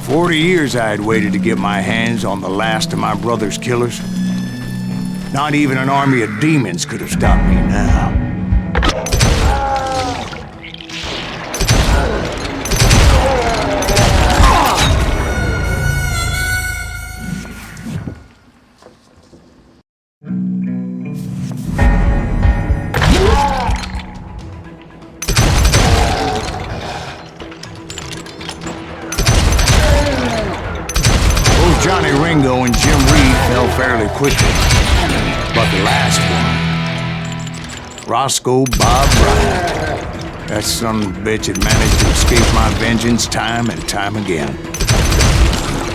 40 years I had waited to get my hands on the last of my brother's killers. Not even an army of demons could have stopped me now. Johnny Ringo and Jim Reed fell fairly quickly. But the last one, Roscoe Bob Bryant, that son of a bitch had managed to escape my vengeance time and time again.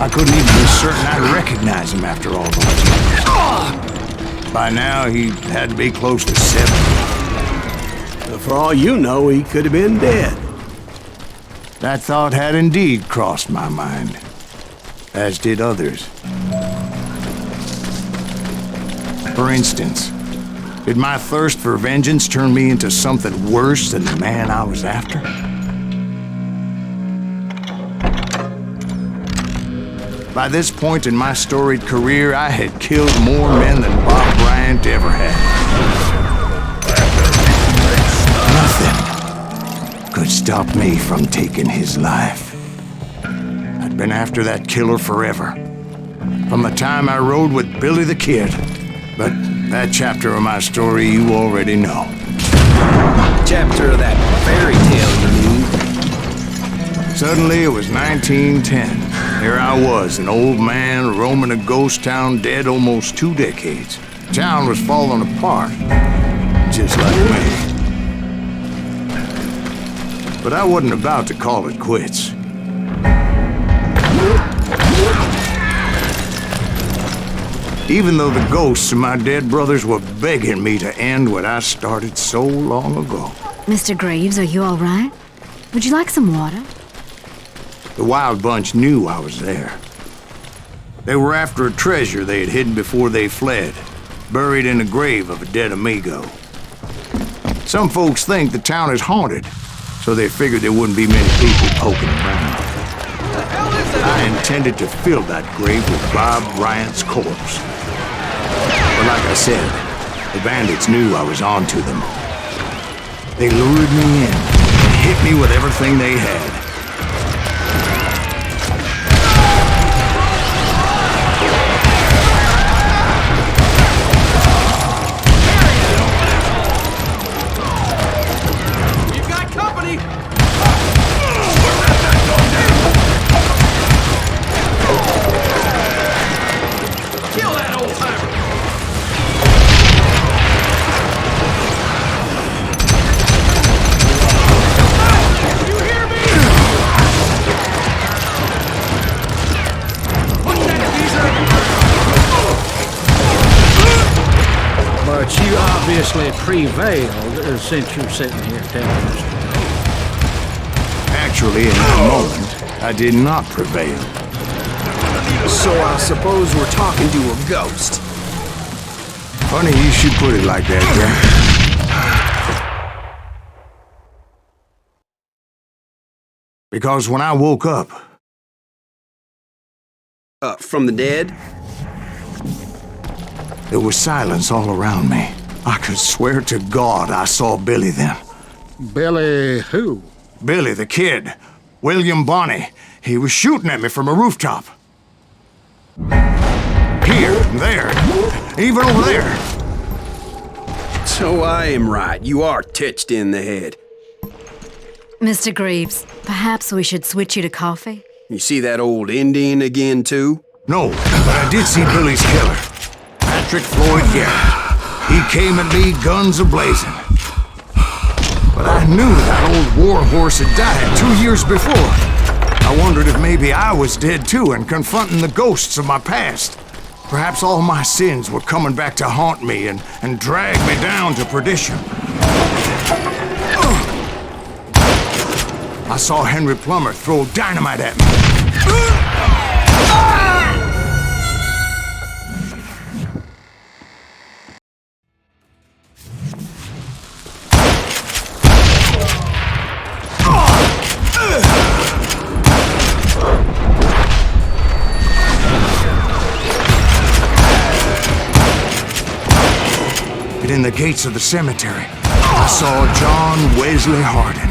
I couldn't even be certain I'd recognize him after all those years. By now, he had to be close to 70. For all you know, he could have been dead. That thought had indeed crossed my mind, as did others. For instance, did my thirst for vengeance turn me into something worse than the man I was after? By this point in my storied career, I had killed more men than Bob Bryant ever had. Nothing could stop me from taking his life. I'd been after that killer forever, from the time I rode with Billy the Kid. But that chapter of my story you already know. Chapter of that fairy tale, you mean? Suddenly it was 1910. Here I was, an old man roaming a ghost town dead almost 2 decades. Town was falling apart, just like me. But I wasn't about to call it quits. Even though the ghosts of my dead brothers were begging me to end what I started so long ago. Mr. Graves, are you all right? Would you like some water? The Wild Bunch knew I was there. They were after a treasure they had hidden before they fled, buried in the grave of a dead amigo. Some folks think the town is haunted, so they figured there wouldn't be many people poking around. I intended to fill that grave with Bob Bryant's corpse. But like I said, the bandits knew I was on to them. They lured me in and hit me with everything they had. We've got company! Kill that old timer! You hear me? Put that geezer! But you obviously prevailed since you're sitting here telling us. Actually, in that moment, I did not prevail. So I suppose we're talking to a ghost. Funny you should put it like that, Jack. Because when I woke up... From the dead? There was silence all around me. I could swear to God I saw Billy then. Billy who? Billy the Kid. William Bonney. He was shooting at me from a rooftop. Here, there, even over there. So I am right. You are touched in the head. Mr. Graves, perhaps we should switch you to coffee? You see that old Indian again, too? No, but I did see Billy's killer. Patrick Floyd Garrett. He came at me guns a-blazing. But I knew that old war horse had died 2 years before. I wondered if maybe I was dead too and confronting the ghosts of my past. Perhaps all my sins were coming back to haunt me and drag me down to perdition. I saw Henry Plummer throw dynamite at me. the gates of the cemetery, I saw John Wesley Hardin,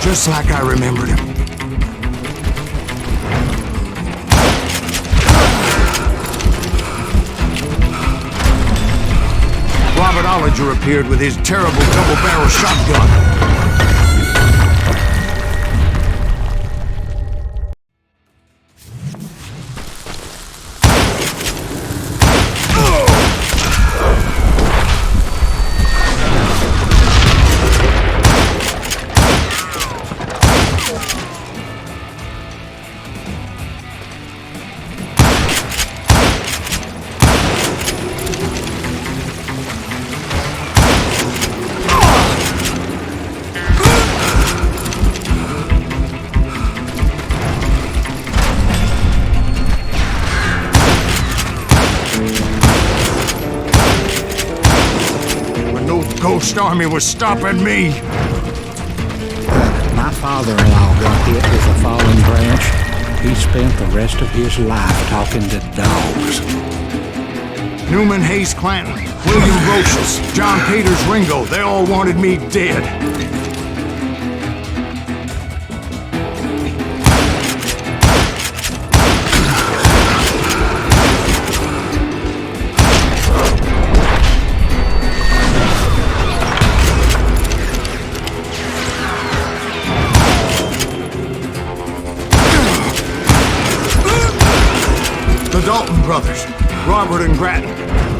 just like I remembered him. Robert Ollinger appeared with his terrible double-barrel shotgun. Ghost Army was stopping me. My father-in-law got hit with a falling branch. He spent the rest of his life talking to dogs. Newman Hayes Clanton, William Roches, John Peters Ringo, they all wanted me dead. The Dalton brothers, Robert and Grattan,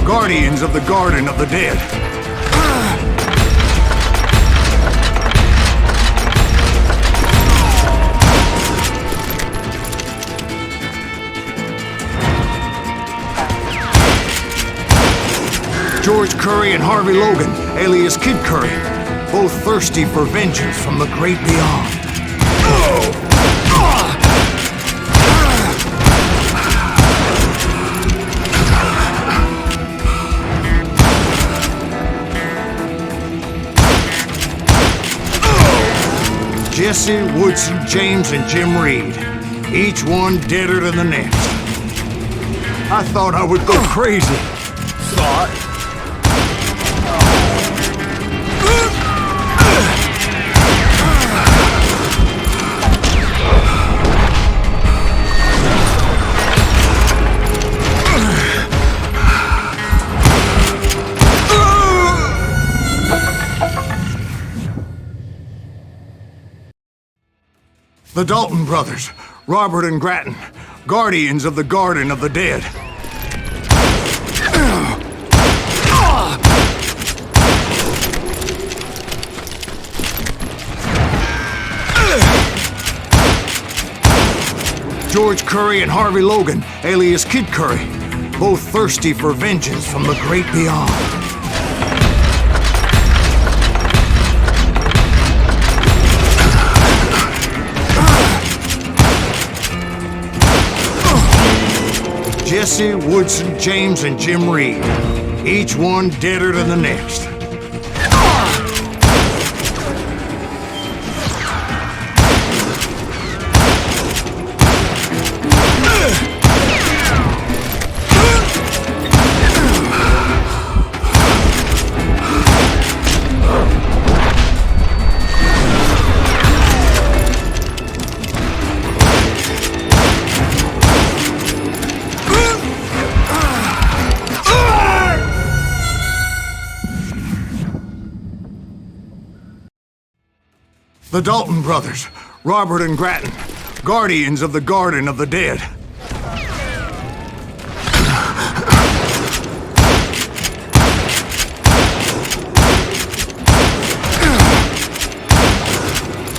guardians of the Garden of the Dead. George Curry and Harvey Logan, alias Kid Curry, both thirsty for vengeance from the great beyond. Jesse, Woodson, James, and Jim Reed. Each one deader than the next. I thought I would go crazy. The Dalton brothers, Robert and Grattan, guardians of the Garden of the Dead. George Curry and Harvey Logan, alias Kid Curry, both thirsty for vengeance from the great beyond. Jesse, Woodson, James, and Jim Reed. Each one deader than the next. The Dalton brothers, Robert and Grattan, guardians of the Garden of the Dead.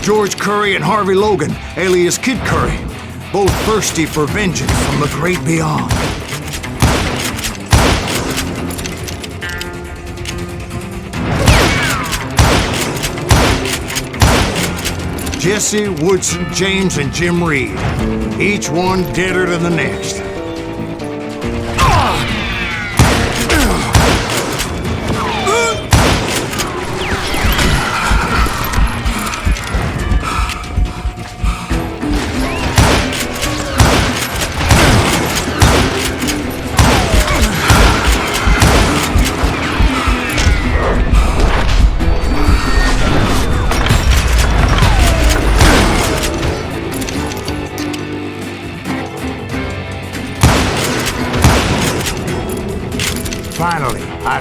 George Curry and Harvey Logan, alias Kid Curry, both thirsty for vengeance from the great beyond. Jesse, Woodson, James, and Jim Reed. Each one deader than the next.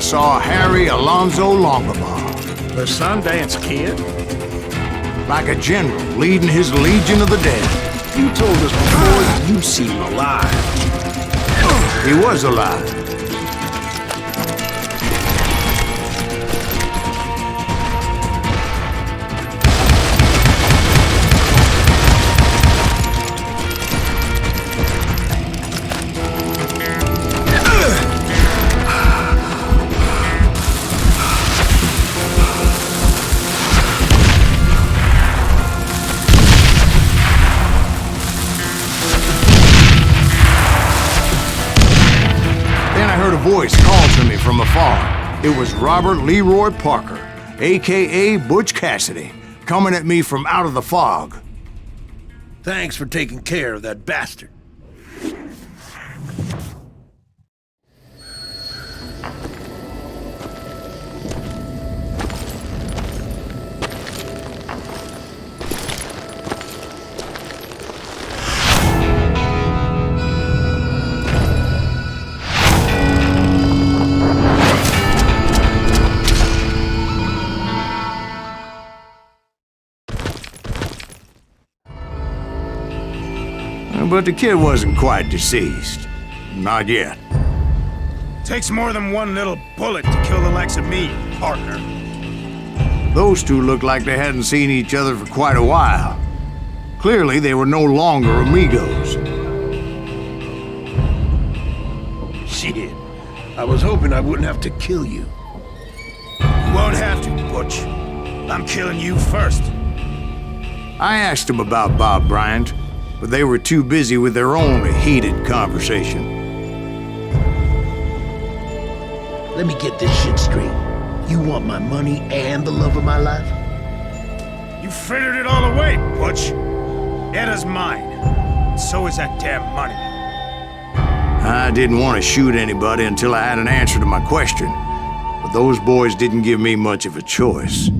saw Harry Alonzo Longabaugh. The Sundance Kid? Like a general leading his legion of the dead. You told us before you seem alive. He was alive. Voice called to me from afar. It was Robert Leroy Parker, a.k.a. Butch Cassidy, coming at me from out of the fog. Thanks for taking care of that bastard. But the kid wasn't quite deceased. Not yet. Takes more than one little bullet to kill the likes of me, partner. Those two looked like they hadn't seen each other for quite a while. Clearly, they were no longer amigos. Shit. I was hoping I wouldn't have to kill you. You won't have to, Butch. I'm killing you first. I asked them about Bob Bryant, but they were too busy with their own heated conversation. Let me get this shit straight. You want my money and the love of my life? You frittered it all away, Butch. Edda's mine. So is that damn money. I didn't want to shoot anybody until I had an answer to my question, but those boys didn't give me much of a choice.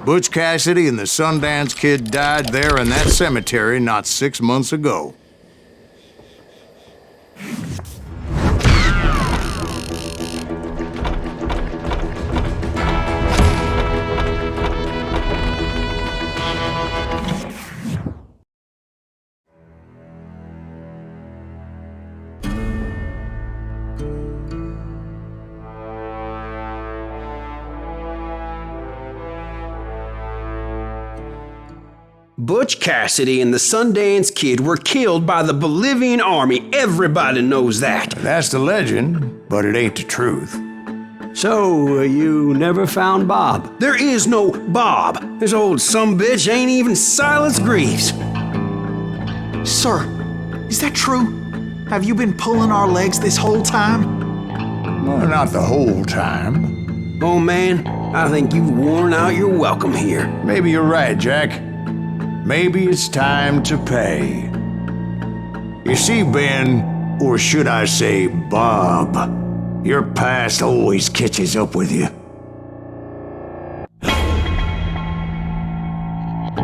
Butch Cassidy and the Sundance Kid died there in that cemetery not 6 months ago. Butch Cassidy and the Sundance Kid were killed by the Bolivian army. Everybody knows that. That's the legend, but it ain't the truth. So, you never found Bob? There is no Bob. This old sumbitch ain't even Silas Greaves. Sir, is that true? Have you been pulling our legs this whole time? Well, not the whole time. Oh man, I think you've worn out your welcome here. Maybe you're right, Jack. Maybe it's time to pay. You see, Ben, or should I say Bob, your past always catches up with you.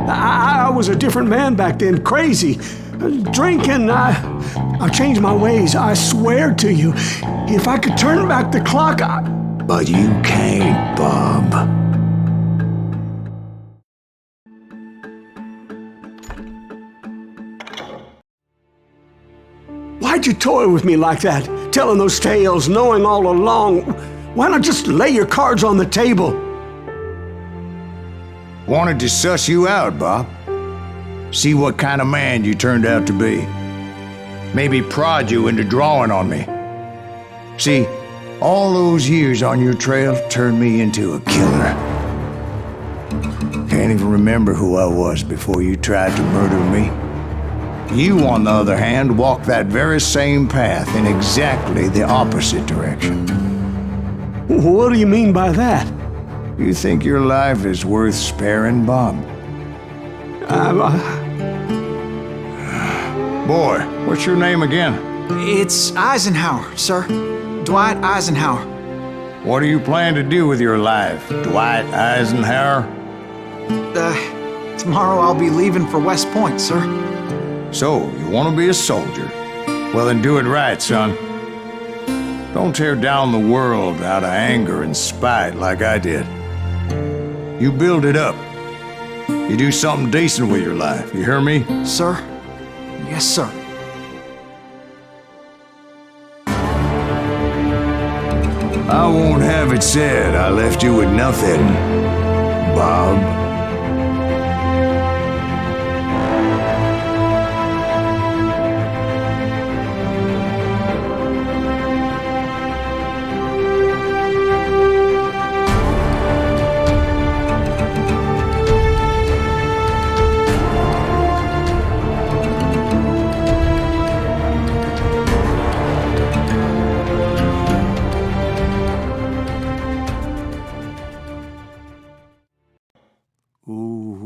I was a different man back then, crazy. Drinking, I changed my ways, I swear to you. If I could turn back the clock, But you can't, Bob. Why'd you toy with me like that? Telling those tales, knowing all along. Why not just lay your cards on the table? Wanted to suss you out, Bob. See what kind of man you turned out to be. Maybe prod you into drawing on me. See, all those years on your trail turned me into a killer. Can't even remember who I was before you tried to murder me. You, on the other hand, walked that very same path in exactly the opposite direction. What do you mean by that? You think your life is worth sparing, Bob? Boy, what's your name again? It's Eisenhower, sir. Dwight Eisenhower. What do you plan to do with your life, Dwight Eisenhower? Tomorrow I'll be leaving for West Point, sir. So, you want to be a soldier? Well, then do it right, son. Don't tear down the world out of anger and spite like I did. You build it up. You do something decent with your life, you hear me? Sir? Yes, sir. I won't have it said I left you with nothing, Bob. Ooh.